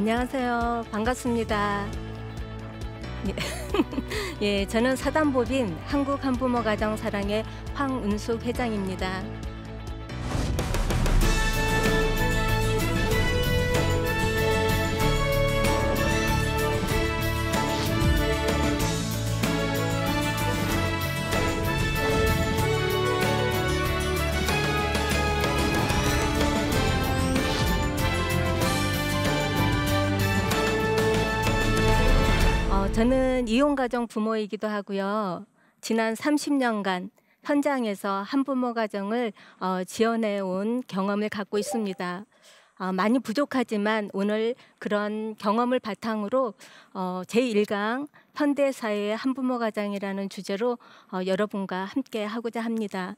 안녕하세요. 반갑습니다. 예. 예, 저는 사단법인 한국한부모가정사랑회 황은숙 회장입니다. 저는 이혼가정 부모이기도 하고요. 지난 30년간 현장에서 한부모 가정을 지원해 온 경험을 갖고 있습니다. 많이 부족하지만 오늘 그런 경험을 바탕으로 제1강 현대사회의 한부모 가정이라는 주제로 여러분과 함께 하고자 합니다.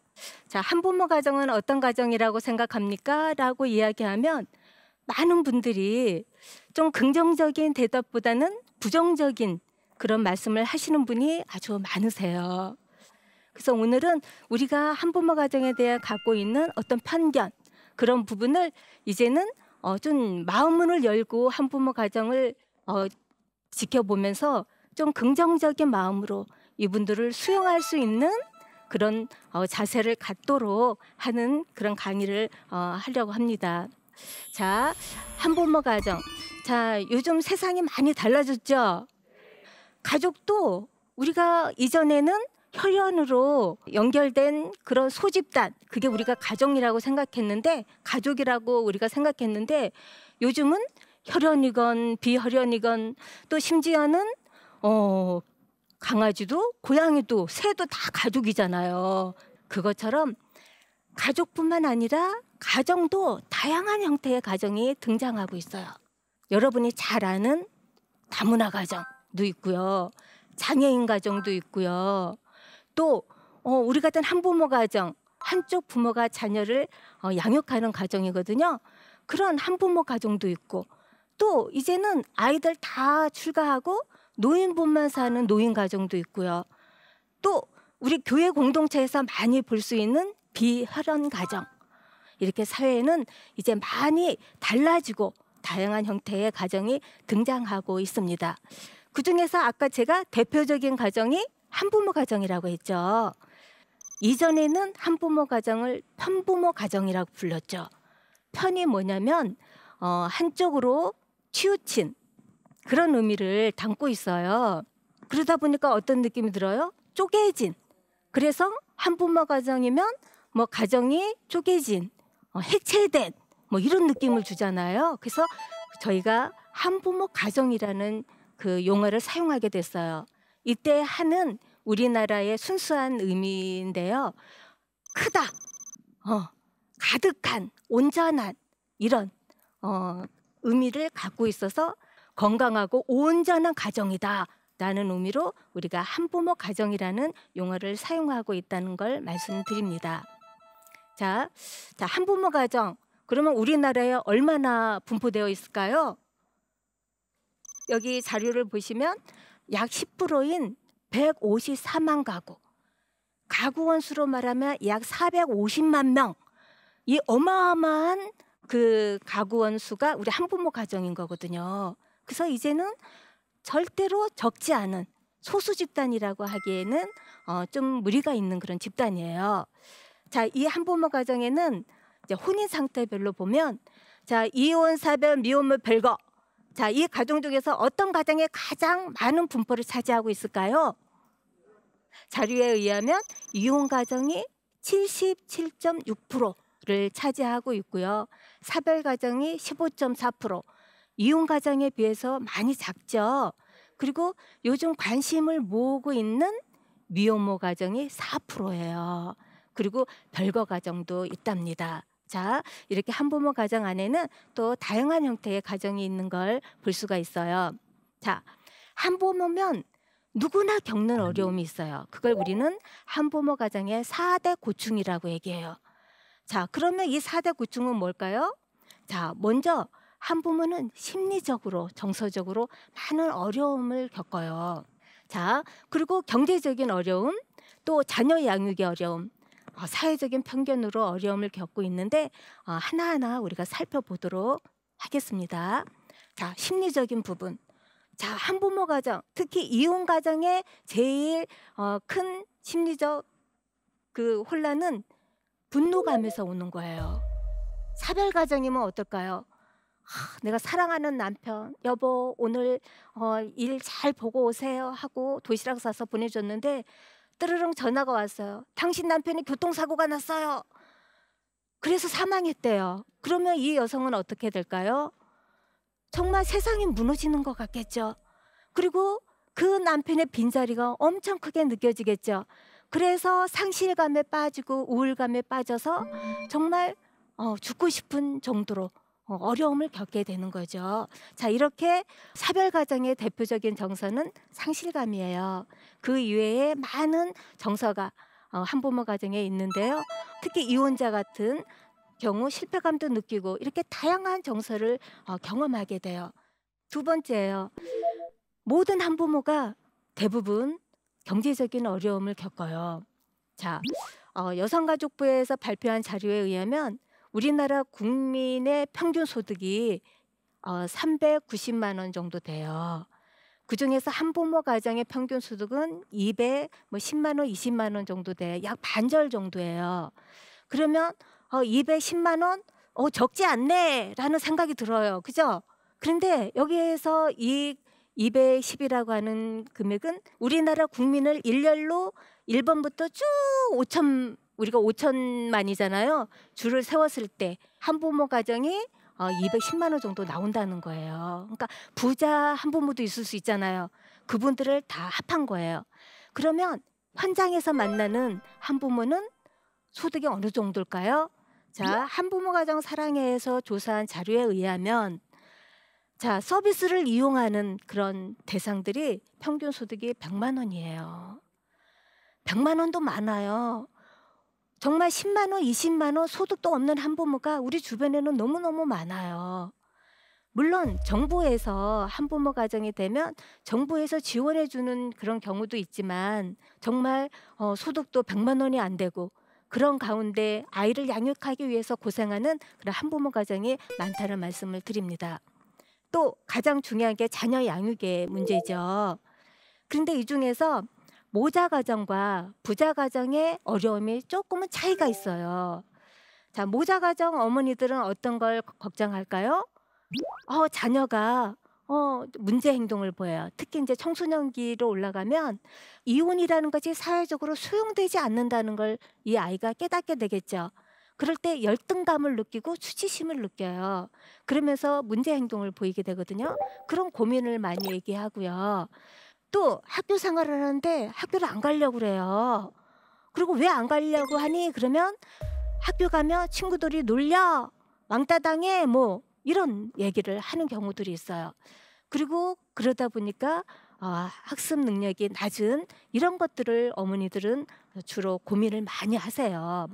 자, 한부모 가정은 어떤 가정이라고 생각합니까? 라고 이야기하면 많은 분들이 좀 긍정적인 대답보다는 부정적인 그런 말씀을 하시는 분이 아주 많으세요. 그래서 오늘은 우리가 한부모 가정에 대해 갖고 있는 어떤 편견, 그런 부분을 이제는 좀 마음문을 열고 한부모 가정을 지켜보면서 좀 긍정적인 마음으로 이분들을 수용할 수 있는 그런 자세를 갖도록 하는 그런 강의를 하려고 합니다. 자, 한부모 가정. 자, 요즘 세상이 많이 달라졌죠? 가족도 우리가 이전에는 혈연으로 연결된 그런 소집단, 그게 우리가 가정이라고 생각했는데, 가족이라고 우리가 생각했는데, 요즘은 혈연이건 비혈연이건 또 심지어는 강아지도 고양이도 새도 다 가족이잖아요. 그것처럼 가족뿐만 아니라 가정도 다양한 형태의 가정이 등장하고 있어요. 여러분이 잘 아는 다문화 가정도 있고요. 장애인 가정도 있고요. 또 우리 같은 한부모 가정, 한쪽 부모가 자녀를 양육하는 가정이거든요. 그런 한부모 가정도 있고, 또 이제는 아이들 다 출가하고 노인분만 사는 노인 가정도 있고요. 또 우리 교회 공동체에서 많이 볼 수 있는 비혈연 가정. 이렇게 사회에는 이제 많이 달라지고 다양한 형태의 가정이 등장하고 있습니다. 그중에서 아까 제가 대표적인 가정이 한부모 가정이라고 했죠. 이전에는 한부모 가정을 편부모 가정이라고 불렀죠. 편이 뭐냐면 한쪽으로 치우친 그런 의미를 담고 있어요. 그러다 보니까 어떤 느낌이 들어요? 쪼개진. 그래서 한부모 가정이면 뭐 가정이 쪼개진, 해체된 뭐 이런 느낌을 주잖아요. 그래서 저희가 한부모 가정이라는 그 용어를 사용하게 됐어요. 이때 한은 우리나라의 순수한 의미인데요. 크다, 가득한, 온전한 이런 의미를 갖고 있어서 건강하고 온전한 가정이다 라는 의미로 우리가 한부모 가정이라는 용어를 사용하고 있다는 걸 말씀드립니다. 자, 한부모 가정, 그러면 우리나라에 얼마나 분포되어 있을까요? 여기 자료를 보시면 약 10%인 154만 가구, 가구원 수로 말하면 약 450만 명, 이 어마어마한 그 가구원 수가 우리 한부모 가정인 거거든요. 그래서 이제는 절대로 적지 않은 소수 집단이라고 하기에는 좀 무리가 있는 그런 집단이에요. 자, 이 한부모 가정에는 이제 혼인 상태별로 보면, 자, 이혼, 사별, 미혼모 별거. 자, 이 가정 중에서 어떤 가정에 가장 많은 분포를 차지하고 있을까요? 자료에 의하면 이혼 가정이 77.6%를 차지하고 있고요. 사별 가정이 15.4%, 이혼 가정에 비해서 많이 작죠. 그리고 요즘 관심을 모으고 있는 미혼모 가정이 4%예요. 그리고 별거 가정도 있답니다. 자, 이렇게 한부모 가정 안에는 또 다양한 형태의 가정이 있는 걸 볼 수가 있어요. 자, 한부모면 누구나 겪는 어려움이 있어요. 그걸 우리는 한부모 가정의 4대 고충이라고 얘기해요. 자, 그러면 이 4대 고충은 뭘까요? 자, 먼저 한부모는 심리적으로, 정서적으로 많은 어려움을 겪어요. 자, 그리고 경제적인 어려움, 또 자녀 양육의 어려움, 사회적인 편견으로 어려움을 겪고 있는데 하나하나 우리가 살펴보도록 하겠습니다. 자, 심리적인 부분. 자, 한부모 가정, 특히 이혼 가정의 제일 큰 심리적 그 혼란은 분노감에서 오는 거예요. 사별 가정이면 어떨까요? 내가 사랑하는 남편, 여보 오늘 일 잘 보고 오세요 하고 도시락 싸서 보내줬는데 뜨르릉 전화가 왔어요. 당신 남편이 교통사고가 났어요. 그래서 사망했대요. 그러면 이 여성은 어떻게 될까요? 정말 세상이 무너지는 것 같겠죠. 그리고 그 남편의 빈자리가 엄청 크게 느껴지겠죠. 그래서 상실감에 빠지고 우울감에 빠져서 정말 죽고 싶은 정도로 어려움을 겪게 되는 거죠. 자, 이렇게 사별 가정의 대표적인 정서는 상실감이에요. 그 이외에 많은 정서가 한부모 가정에 있는데요. 특히 이혼자 같은 경우 실패감도 느끼고 이렇게 다양한 정서를 경험하게 돼요. 두 번째예요. 모든 한부모가 대부분 경제적인 어려움을 겪어요. 자, 여성가족부에서 발표한 자료에 의하면 우리나라 국민의 평균 소득이 390만 원 정도 돼요. 그중에서 한부모 가정의 평균 소득은 210만 원, 20만 원 정도 돼요. 약 반절 정도예요. 그러면 210만 원? 적지 않네 라는 생각이 들어요. 그죠? 그런데 여기에서 이 210이라고 하는 금액은 우리나라 국민을 일렬로 1번부터 쭉 5천, 우리가 5천만이잖아요. 줄을 세웠을 때 한부모 가정이 210만 원 정도 나온다는 거예요. 그러니까 부자 한부모도 있을 수 있잖아요. 그분들을 다 합한 거예요. 그러면 현장에서 만나는 한부모는 소득이 어느 정도일까요? 자, 한부모 가정 사랑회에서 조사한 자료에 의하면 자, 서비스를 이용하는 그런 대상들이 평균 소득이 100만 원이에요. 100만 원도 많아요. 정말 10만 원, 20만 원 소득도 없는 한부모가 우리 주변에는 너무너무 많아요. 물론 정부에서 한부모 가정이 되면 정부에서 지원해 주는 그런 경우도 있지만 정말 소득도 100만 원이 안 되고 그런 가운데 아이를 양육하기 위해서 고생하는 그런 한부모 가정이 많다는 말씀을 드립니다. 또 가장 중요한 게 자녀 양육의 문제죠. 그런데 이 중에서 모자 가정과 부자 가정의 어려움이 조금은 차이가 있어요. 자, 모자 가정 어머니들은 어떤 걸 걱정할까요? 자녀가 문제 행동을 보여요. 특히 이제 청소년기로 올라가면 이혼이라는 것이 사회적으로 수용되지 않는다는 걸 이 아이가 깨닫게 되겠죠. 그럴 때 열등감을 느끼고 수치심을 느껴요. 그러면서 문제 행동을 보이게 되거든요. 그런 고민을 많이 얘기하고요. 또 학교 생활을 하는데 학교를 안 가려고 그래요. 그리고 왜 안 가려고 하니? 그러면 학교 가면 친구들이 놀려, 왕따 당해, 뭐 이런 얘기를 하는 경우들이 있어요. 그리고 그러다 보니까 학습 능력이 낮은 이런 것들을 어머니들은 주로 고민을 많이 하세요.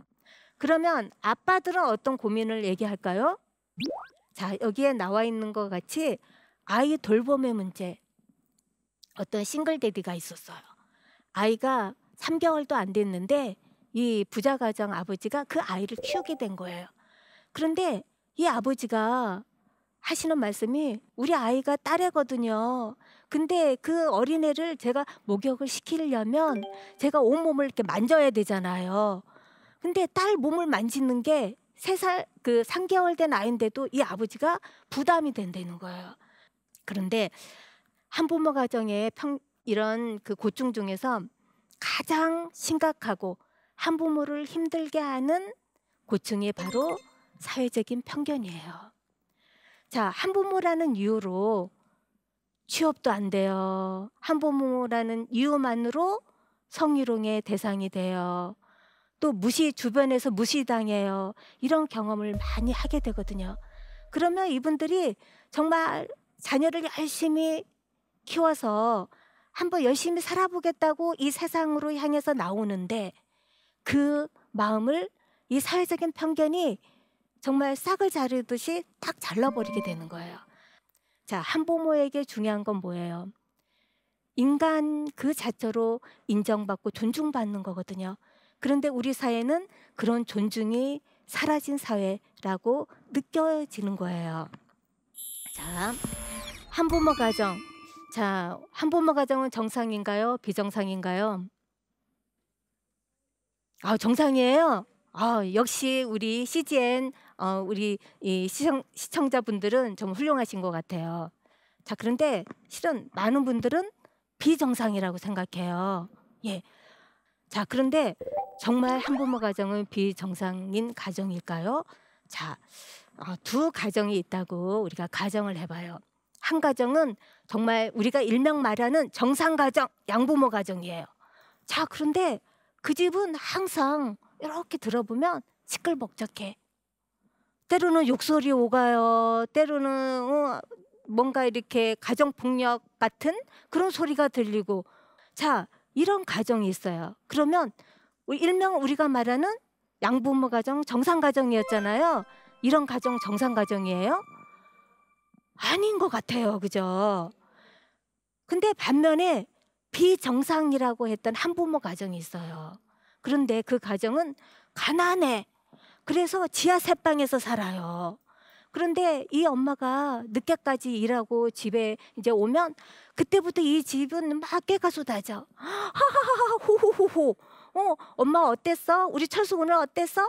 그러면 아빠들은 어떤 고민을 얘기할까요? 자, 여기에 나와 있는 것 같이 아이 돌봄의 문제. 어떤 싱글데디가 있었어요. 아이가 3개월도 안 됐는데 이 부자 가정 아버지가 그 아이를 키우게 된 거예요. 그런데 이 아버지가 하시는 말씀이 우리 아이가 딸애거든요. 근데 그 어린애를 제가 목욕을 시키려면 제가 온몸을 이렇게 만져야 되잖아요. 근데 딸 몸을 만지는 게 3살, 3개월 된 아이인데도 이 아버지가 부담이 된다는 거예요. 그런데 한부모 가정의 이런 그 고충 중에서 가장 심각하고 한부모를 힘들게 하는 고충이 바로 사회적인 편견이에요. 자, 한부모라는 이유로 취업도 안 돼요. 한부모라는 이유만으로 성희롱의 대상이 돼요. 또 주변에서 무시당해요. 이런 경험을 많이 하게 되거든요. 그러면 이분들이 정말 자녀를 열심히 키워서 한번 열심히 살아보겠다고 이 세상으로 향해서 나오는데 그 마음을 이 사회적인 편견이 정말 싹을 자르듯이 딱 잘라버리게 되는 거예요. 자, 한부모에게 중요한 건 뭐예요? 인간 그 자체로 인정받고 존중받는 거거든요. 그런데 우리 사회는 그런 존중이 사라진 사회라고 느껴지는 거예요. 자, 한부모 가정. 자, 한부모 가정은 정상인가요? 비정상인가요? 아, 정상이에요? 아, 역시 우리 CGN 우리 이 시청자분들은 좀 훌륭하신 것 같아요. 자, 그런데 실은 많은 분들은 비정상이라고 생각해요. 예. 자, 그런데 정말 한부모 가정은 비정상인 가정일까요? 자, 두 가정이 있다고 우리가 가정을 해봐요. 한 가정은 정말 우리가 일명 말하는 정상 가정, 양부모 가정이에요. 자, 그런데 그 집은 항상 이렇게 들어보면 시끌벅적해. 때로는 욕설이 오가요. 때로는 뭔가 이렇게 가정폭력 같은 그런 소리가 들리고. 자, 이런 가정이 있어요. 그러면 일명 우리가 말하는 양부모 가정, 정상 가정이었잖아요. 이런 가정 정상 가정이에요? 아닌 것 같아요. 그죠? 근데 반면에 비정상이라고 했던 한부모 가정이 있어요. 그런데 그 가정은 가난해. 그래서 지하 새방에서 살아요. 그런데 이 엄마가 늦게까지 일하고 집에 이제 오면 그때부터 이 집은 막 깨가 쏟아져. 하하하하 호호호호. 엄마 어땠어? 우리 철수 오늘 어땠어?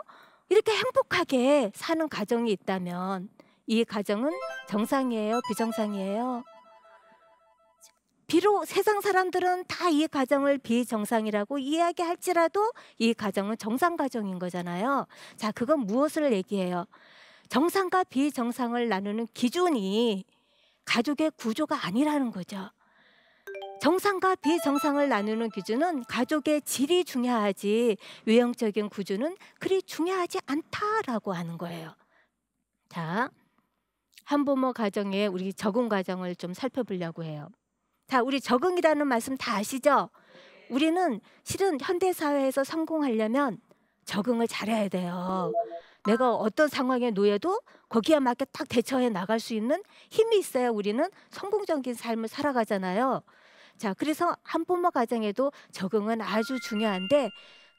이렇게 행복하게 사는 가정이 있다면 이 가정은 정상이에요? 비정상이에요? 비록 세상 사람들은 다 이 가정을 비정상이라고 이야기할지라도 이 가정은 정상 가정인 거잖아요. 자, 그건 무엇을 얘기해요? 정상과 비정상을 나누는 기준이 가족의 구조가 아니라는 거죠. 정상과 비정상을 나누는 기준은 가족의 질이 중요하지 외형적인 구조는 그리 중요하지 않다라고 하는 거예요. 자, 한부모 가정의 우리 적응 과정을 좀 살펴보려고 해요. 자, 우리 적응이라는 말씀 다 아시죠? 우리는 실은 현대 사회에서 성공하려면 적응을 잘해야 돼요. 내가 어떤 상황에 놓여도 거기에 맞게 딱 대처해 나갈 수 있는 힘이 있어야 우리는 성공적인 삶을 살아가잖아요. 자, 그래서 한부모 가정에도 적응은 아주 중요한데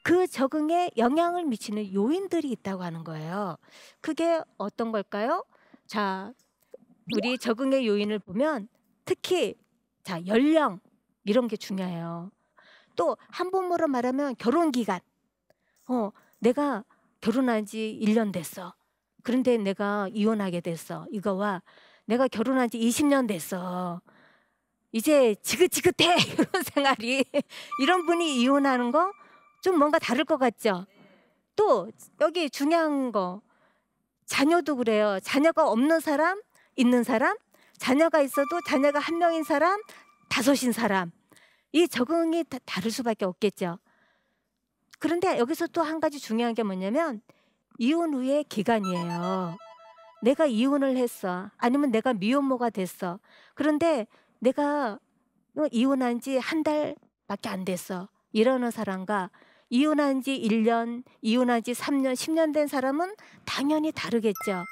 그 적응에 영향을 미치는 요인들이 있다고 하는 거예요. 그게 어떤 걸까요? 자, 우리 적응의 요인을 보면 특히 자, 연령 이런 게 중요해요. 또 한부모로 말하면 결혼 기간. 내가 결혼한 지 1년 됐어. 그런데 내가 이혼하게 됐어. 이거와 내가 결혼한 지 20년 됐어. 이제 지긋지긋해. 이런 생활이. 이런 분이 이혼하는 거 좀 뭔가 다를 것 같죠? 또 여기 중요한 거. 자녀도 그래요. 자녀가 없는 사람, 있는 사람, 자녀가 있어도 자녀가 한 명인 사람, 5인 사람. 이 적응이 다를 수밖에 없겠죠. 그런데 여기서 또 한 가지 중요한 게 뭐냐면 이혼 후의 기간이에요. 내가 이혼을 했어. 아니면 내가 미혼모가 됐어. 그런데 내가 이혼한 지 한 달밖에 안 됐어. 이러는 사람과 이혼한 지 1년, 이혼한 지 3년, 10년 된 사람은 당연히 다르겠죠.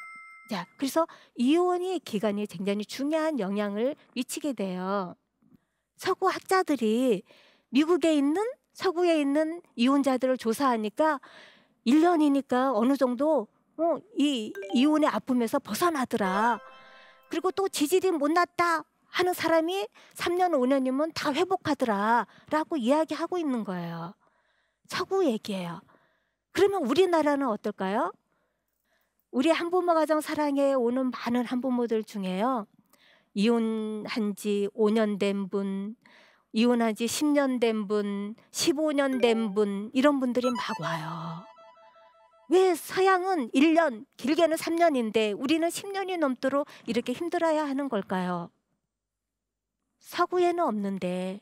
자, 그래서 이혼의 기간이 굉장히 중요한 영향을 미치게 돼요. 서구 학자들이 미국에 있는 서구에 있는 이혼자들을 조사하니까 1년이니까 어느 정도 이 이혼의 아픔에서 벗어나더라. 그리고 또 지질이 못났다 하는 사람이 3년, 5년이면 다 회복하더라 라고 이야기하고 있는 거예요. 서구 얘기예요. 그러면 우리나라는 어떨까요? 우리 한부모 가정 사랑해 오는 많은 한부모들 중에요. 이혼한 지 5년 된 분, 이혼한 지 10년 된 분, 15년 된 분 이런 분들이 막 와요. 왜 서양은 1년, 길게는 3년인데 우리는 10년이 넘도록 이렇게 힘들어야 하는 걸까요? 서구에는 없는데,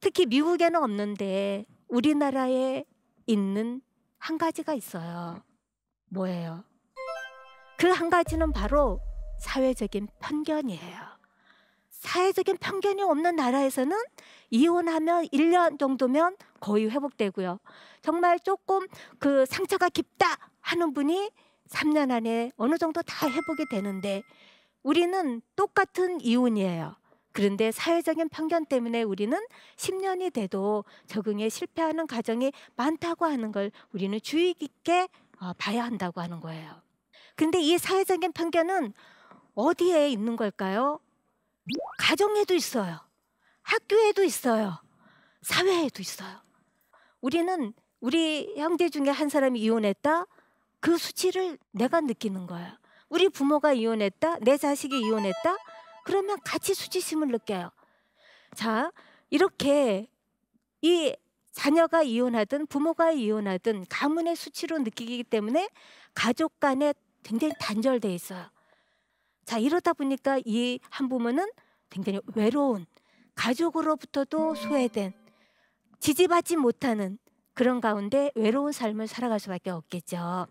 특히 미국에는 없는데 우리나라에 있는 한 가지가 있어요. 뭐예요? 그 한 가지는 바로 사회적인 편견이에요. 사회적인 편견이 없는 나라에서는 이혼하면 1년 정도면 거의 회복되고요. 정말 조금 그 상처가 깊다 하는 분이 3년 안에 어느 정도 다 회복이 되는데 우리는 똑같은 이혼이에요. 그런데 사회적인 편견 때문에 우리는 10년이 돼도 적응에 실패하는 가정이 많다고 하는 걸 우리는 주의 깊게 봐야 한다고 하는 거예요. 근데 이 사회적인 편견은 어디에 있는 걸까요? 가정에도 있어요. 학교에도 있어요. 사회에도 있어요. 우리 형제 중에 한 사람이 이혼했다. 그 수치를 내가 느끼는 거예요. 우리 부모가 이혼했다. 내 자식이 이혼했다. 그러면 같이 수치심을 느껴요. 자, 이렇게 이 자녀가 이혼하든 부모가 이혼하든 가문의 수치로 느끼기 때문에 가족 간에 굉장히 단절돼 있어요. 자, 이러다 보니까 이 한부모는 굉장히 외로운, 가족으로부터도 소외된, 지지받지 못하는 그런 가운데 외로운 삶을 살아갈 수밖에 없겠죠.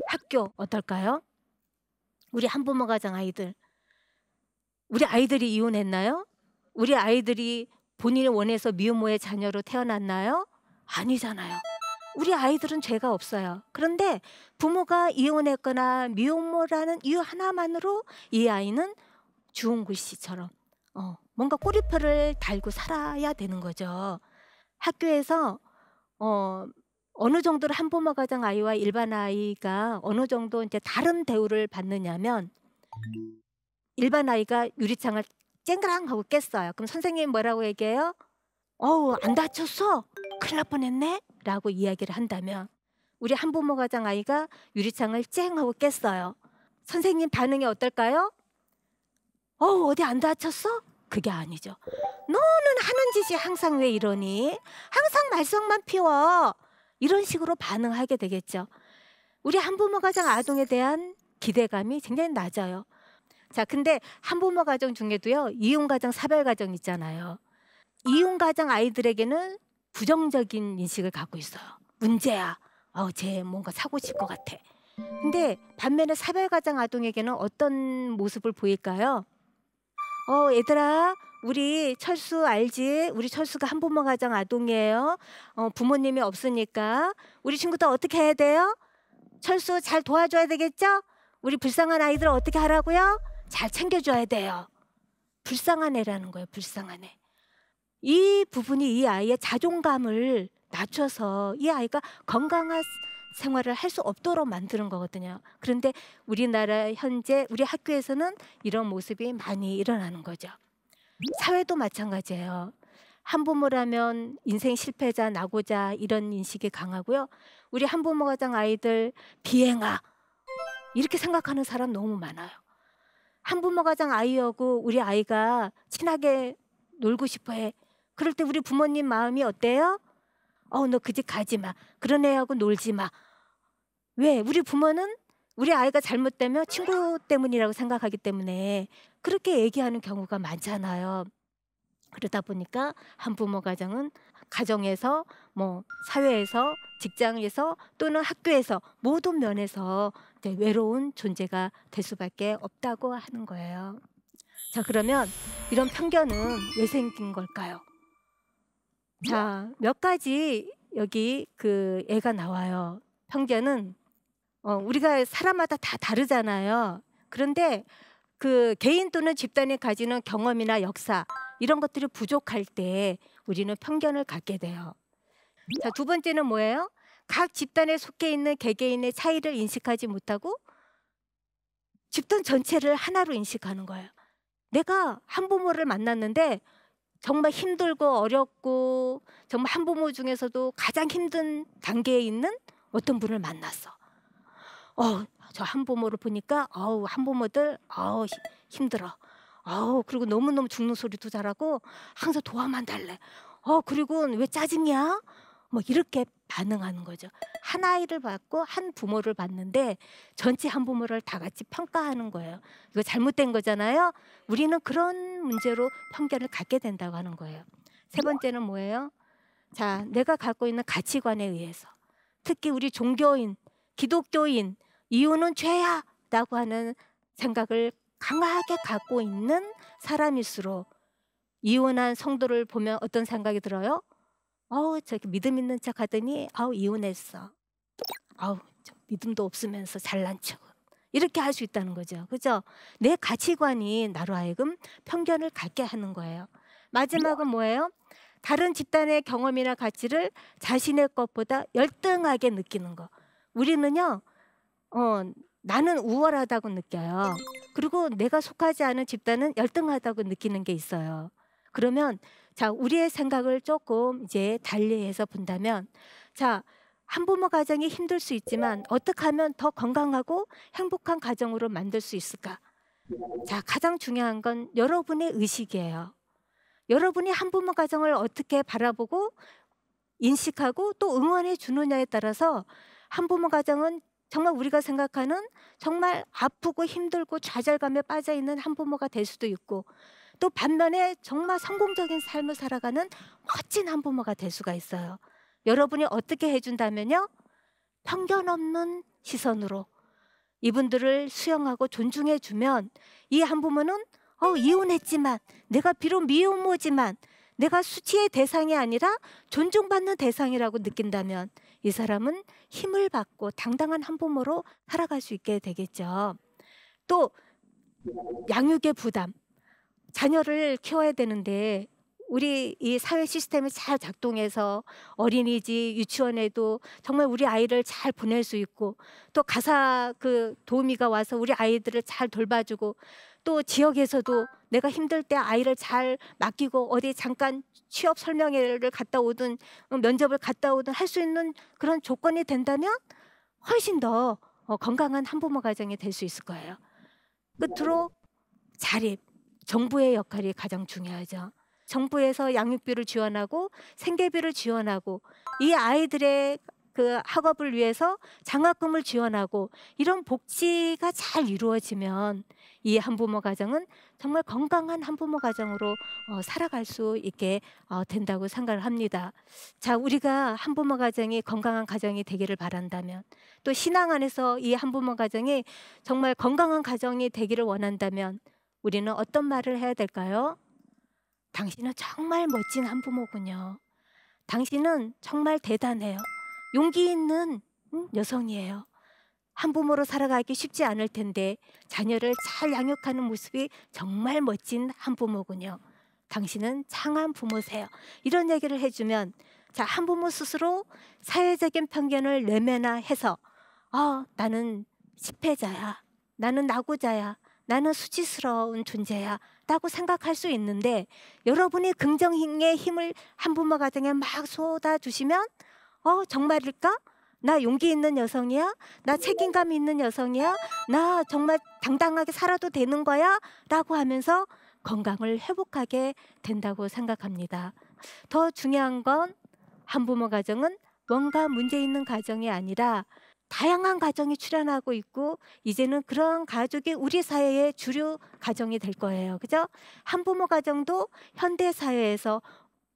학교 어떨까요? 우리 한부모 가정 아이들, 우리 아이들이 이혼했나요? 우리 아이들이 본인이 원해서 미혼모의 자녀로 태어났나요? 아니잖아요. 우리 아이들은 죄가 없어요. 그런데 부모가 이혼했거나 미혼모라는 이유 하나만으로 이 아이는 주홍글 씨처럼 뭔가 꼬리표를 달고 살아야 되는 거죠. 학교에서 어느 정도로 한부모 가정 아이와 일반 아이가 어느 정도 이제 다른 대우를 받느냐면, 일반 아이가 유리창을 쨍그랑 하고 깼어요. 그럼 선생님이 뭐라고 얘기해요? 어우, 안 다쳤어? 큰일 날 뻔했네? 라고 이야기를 한다면, 우리 한부모 가정 아이가 유리창을 쨍 하고 깼어요. 선생님 반응이 어떨까요? 어우, 어디 안 다쳤어? 그게 아니죠. 너는 하는 짓이 항상 왜 이러니? 항상 말썽만 피워. 이런 식으로 반응하게 되겠죠. 우리 한부모 가정 아동에 대한 기대감이 굉장히 낮아요. 자, 근데 한부모 가정 중에도요, 이혼 가정, 사별 가정 있잖아요. 이혼 가정 아이들에게는 부정적인 인식을 갖고 있어요. 문제야. 쟤 뭔가 사고 칠 것 같아. 근데 반면에 사별 가정 아동에게는 어떤 모습을 보일까요? 얘들아, 우리 철수 알지? 우리 철수가 한부모 가정 아동이에요. 부모님이 없으니까 우리 친구들 어떻게 해야 돼요? 철수 잘 도와줘야 되겠죠? 우리 불쌍한 아이들 어떻게 하라고요? 잘 챙겨줘야 돼요. 불쌍한 애라는 거예요. 불쌍한 애. 이 부분이 이 아이의 자존감을 낮춰서 이 아이가 건강한 생활을 할 수 없도록 만드는 거거든요. 그런데 우리나라 현재 우리 학교에서는 이런 모습이 많이 일어나는 거죠. 사회도 마찬가지예요. 한부모라면 인생 실패자, 낙오자 이런 인식이 강하고요. 우리 한부모 가정 아이들 비행아 이렇게 생각하는 사람 너무 많아요. 한부모 가정 아이하고 우리 아이가 친하게 놀고 싶어해. 그럴 때 우리 부모님 마음이 어때요? 너 그 집 가지 마. 그런 애하고 놀지 마. 왜? 우리 부모는 우리 아이가 잘못되면 친구 때문이라고 생각하기 때문에 그렇게 얘기하는 경우가 많잖아요. 그러다 보니까 한부모 가정은 가정에서, 사회에서, 직장에서 또는 학교에서 모든 면에서 외로운 존재가 될 수밖에 없다고 하는 거예요. 자, 그러면 이런 편견은 왜 생긴 걸까요? 자, 몇 가지 여기 그 애가 나와요. 편견은 우리가 사람마다 다 다르잖아요. 그런데 그 개인 또는 집단이 가지는 경험이나 역사 이런 것들이 부족할 때 우리는 편견을 갖게 돼요. 자, 두 번째는 뭐예요? 각 집단에 속해 있는 개개인의 차이를 인식하지 못하고 집단 전체를 하나로 인식하는 거예요. 내가 한부모를 만났는데 정말 힘들고 어렵고 정말 한부모 중에서도 가장 힘든 단계에 있는 어떤 분을 만났어. 저 한부모를 보니까 한부모들 힘들어. 그리고 너무너무 죽는 소리도 잘하고 항상 도와만 달래. 그리고 왜 짜증이야? 이렇게 반응하는 거죠. 한 아이를 받고 한 부모를 봤는데 전체 한부모를 다 같이 평가하는 거예요. 이거 잘못된 거잖아요. 우리는 그런 문제로 편견을 갖게 된다고 하는 거예요. 세 번째는 뭐예요? 자, 내가 갖고 있는 가치관에 의해서, 특히 우리 종교인, 기독교인, 이혼은 죄야 라고 하는 생각을 강하게 갖고 있는 사람일수록 이혼한 성도를 보면 어떤 생각이 들어요? 저기 믿음 있는 척 하더니 이혼했어. 저 믿음도 없으면서 잘난 척. 이렇게 할 수 있다는 거죠. 그죠? 내 가치관이 나로 하여금 편견을 갖게 하는 거예요. 마지막은 뭐예요? 다른 집단의 경험이나 가치를 자신의 것보다 열등하게 느끼는 거. 우리는요, 나는 우월하다고 느껴요. 그리고 내가 속하지 않은 집단은 열등하다고 느끼는 게 있어요. 그러면 자, 우리의 생각을 조금 이제 달리해서 본다면, 자, 한부모 가정이 힘들 수 있지만 어떻게 하면 더 건강하고 행복한 가정으로 만들 수 있을까? 자, 가장 중요한 건 여러분의 의식이에요. 여러분이 한부모 가정을 어떻게 바라보고 인식하고 또 응원해 주느냐에 따라서 한부모 가정은 정말 우리가 생각하는 정말 아프고 힘들고 좌절감에 빠져 있는 한부모가 될 수도 있고, 또 반면에 정말 성공적인 삶을 살아가는 멋진 한부모가 될 수가 있어요. 여러분이 어떻게 해준다면요, 편견 없는 시선으로 이분들을 수용하고 존중해 주면 이 한부모는 이혼했지만, 내가 비록 미혼모지만 내가 수치의 대상이 아니라 존중받는 대상이라고 느낀다면 이 사람은 힘을 받고 당당한 한부모로 살아갈 수 있게 되겠죠. 또 양육의 부담, 자녀를 키워야 되는데 우리 이 사회 시스템이 잘 작동해서 어린이집, 유치원에도 정말 우리 아이를 잘 보낼 수 있고, 또 가사 그 도우미가 와서 우리 아이들을 잘 돌봐주고, 또 지역에서도 내가 힘들 때 아이를 잘 맡기고 어디 잠깐 취업 설명회를 갔다 오든 면접을 갔다 오든 할 수 있는 그런 조건이 된다면 훨씬 더 건강한 한부모 가정이 될 수 있을 거예요. 끝으로 자립, 정부의 역할이 가장 중요하죠. 정부에서 양육비를 지원하고 생계비를 지원하고 이 아이들의 그 학업을 위해서 장학금을 지원하고 이런 복지가 잘 이루어지면 이 한부모 가정은 정말 건강한 한부모 가정으로 살아갈 수 있게 된다고 생각을 합니다. 자, 우리가 한부모 가정이 건강한 가정이 되기를 바란다면, 또 신앙 안에서 이 한부모 가정이 정말 건강한 가정이 되기를 원한다면 우리는 어떤 말을 해야 될까요? 당신은 정말 멋진 한부모군요. 당신은 정말 대단해요. 용기 있는 여성이에요. 한부모로 살아가기 쉽지 않을 텐데 자녀를 잘 양육하는 모습이 정말 멋진 한부모군요. 당신은 장한 부모세요. 이런 얘기를 해주면, 자, 한부모 스스로 사회적인 편견을 내면화해서 나는 실패자야, 나는 낙오자야, 나는 수치스러운 존재야 라고 생각할 수 있는데, 여러분이 긍정의 힘을 한부모 가정에 막 쏟아주시면 정말일까? 나 용기 있는 여성이야? 나 책임감 있는 여성이야? 나 정말 당당하게 살아도 되는 거야? 라고 하면서 건강을 회복하게 된다고 생각합니다. 더 중요한 건 한부모 가정은 뭔가 문제 있는 가정이 아니라 다양한 가정이 출현하고 있고, 이제는 그런 가족이 우리 사회의 주류 가정이 될 거예요. 그죠? 한부모 가정도 현대 사회에서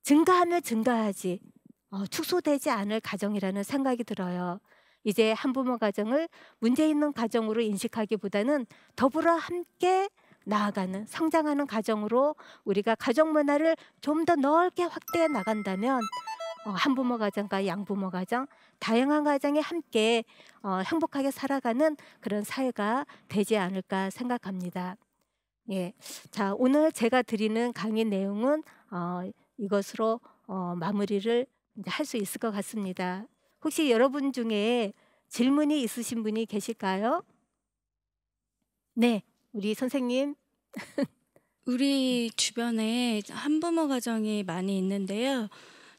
증가하면 증가하지 축소되지 않을 가정이라는 생각이 들어요. 이제 한부모 가정을 문제 있는 가정으로 인식하기보다는 더불어 함께 나아가는, 성장하는 가정으로 우리가 가족 문화를 좀 더 넓게 확대해 나간다면 한부모 가정과 양부모 가정, 다양한 가정이 함께 행복하게 살아가는 그런 사회가 되지 않을까 생각합니다. 예, 자, 오늘 제가 드리는 강의 내용은 이것으로 마무리를 할 수 있을 것 같습니다. 혹시 여러분 중에 질문이 있으신 분이 계실까요? 네, 우리 선생님. 우리 주변에 한부모 가정이 많이 있는데요.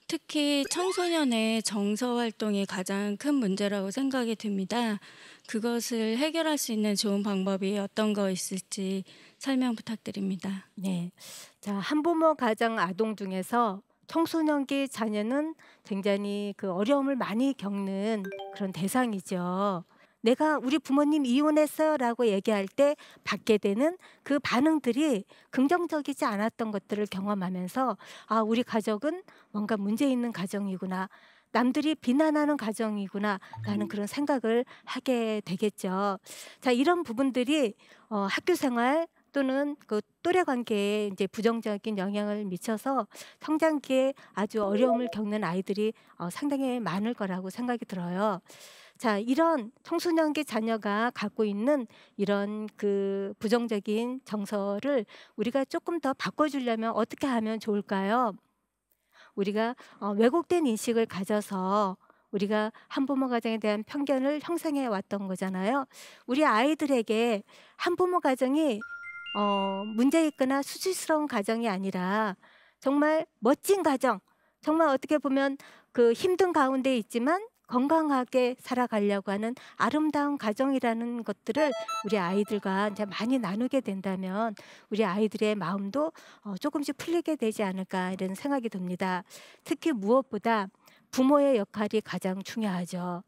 특히 청소년의 정서 활동이 가장 큰 문제라고 생각이 듭니다. 그것을 해결할 수 있는 좋은 방법이 어떤 거 있을지 설명 부탁드립니다. 네, 자, 한부모 가정 아동 중에서 청소년기 자녀는 굉장히 그 어려움을 많이 겪는 그런 대상이죠. 내가 우리 부모님 이혼했어요 라고 얘기할 때 받게 되는 그 반응들이 긍정적이지 않았던 것들을 경험하면서 우리 가족은 뭔가 문제 있는 가정이구나, 남들이 비난하는 가정이구나 라는 그런 생각을 하게 되겠죠. 자, 이런 부분들이 학교 생활 또는 그 또래 관계에 이제 부정적인 영향을 미쳐서 성장기에 아주 어려움을 겪는 아이들이 상당히 많을 거라고 생각이 들어요. 자, 이런 청소년기 자녀가 갖고 있는 이런 그 부정적인 정서를 우리가 조금 더 바꿔주려면 어떻게 하면 좋을까요? 우리가 왜곡된 인식을 가져서 우리가 한부모 가정에 대한 편견을 형성해 왔던 거잖아요. 우리 아이들에게 한부모 가정이 문제 있거나 수치스러운 가정이 아니라 정말 멋진 가정, 정말 어떻게 보면 그 힘든 가운데 있지만 건강하게 살아가려고 하는 아름다운 가정이라는 것들을 우리 아이들과 이제 많이 나누게 된다면 우리 아이들의 마음도 조금씩 풀리게 되지 않을까 이런 생각이 듭니다. 특히 무엇보다 부모의 역할이 가장 중요하죠.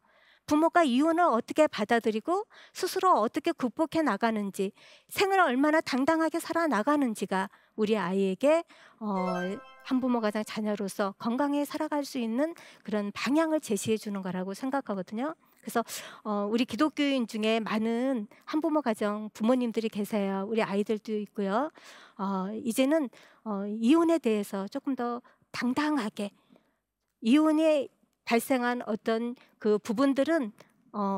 부모가 이혼을 어떻게 받아들이고 스스로 어떻게 극복해 나가는지, 생을 얼마나 당당하게 살아나가는지가 우리 아이에게 한부모 가정 자녀로서 건강히 살아갈 수 있는 그런 방향을 제시해 주는 거라고 생각하거든요. 그래서 우리 기독교인 중에 많은 한부모 가정 부모님들이 계세요. 우리 아이들도 있고요. 이제는 이혼에 대해서 조금 더 당당하게, 이혼이 발생한 어떤 그 부분들은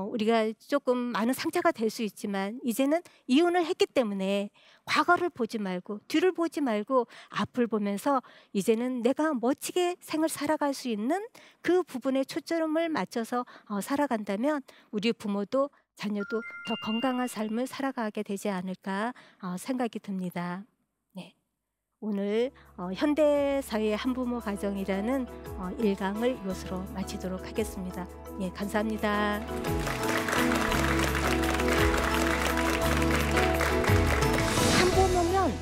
우리가 조금 많은 상처가 될 수 있지만 이제는 이혼을 했기 때문에 과거를 보지 말고 뒤를 보지 말고 앞을 보면서 이제는 내가 멋지게 생을 살아갈 수 있는 그 부분에 초점을 맞춰서 살아간다면 우리 부모도 자녀도 더 건강한 삶을 살아가게 되지 않을까 생각이 듭니다. 네. 오늘 현대사회의 한부모 가정이라는 1강을 이것으로 마치도록 하겠습니다. 예, 감사합니다. 한부모면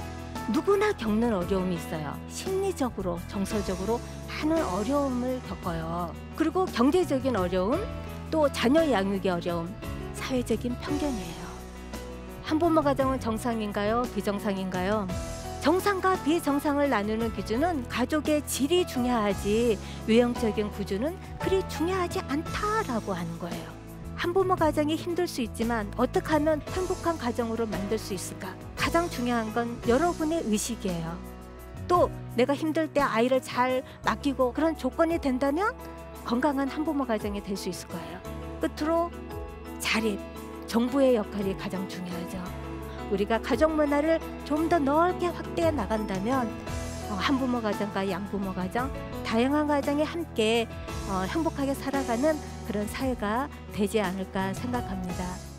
누구나 겪는 어려움이 있어요. 심리적으로, 정서적으로 많은 어려움을 겪어요. 그리고 경제적인 어려움, 또 자녀 양육의 어려움, 사회적인 편견이에요. 한부모 가정은 정상인가요? 비정상인가요? 정상과 비정상을 나누는 기준은 가족의 질이 중요하지 외형적인 구조는 그리 중요하지 않다라고 하는 거예요. 한부모 가정이 힘들 수 있지만 어떻게 하면 행복한 가정으로 만들 수 있을까? 가장 중요한 건 여러분의 의식이에요. 또 내가 힘들 때 아이를 잘 맡기고 그런 조건이 된다면 건강한 한부모 가정이 될 수 있을 거예요. 끝으로 자립, 정부의 역할이 가장 중요하죠. 우리가 가족 문화를 좀 더 넓게 확대해 나간다면 한부모 가정과 양부모 가정, 다양한 가정이 함께 행복하게 살아가는 그런 사회가 되지 않을까 생각합니다.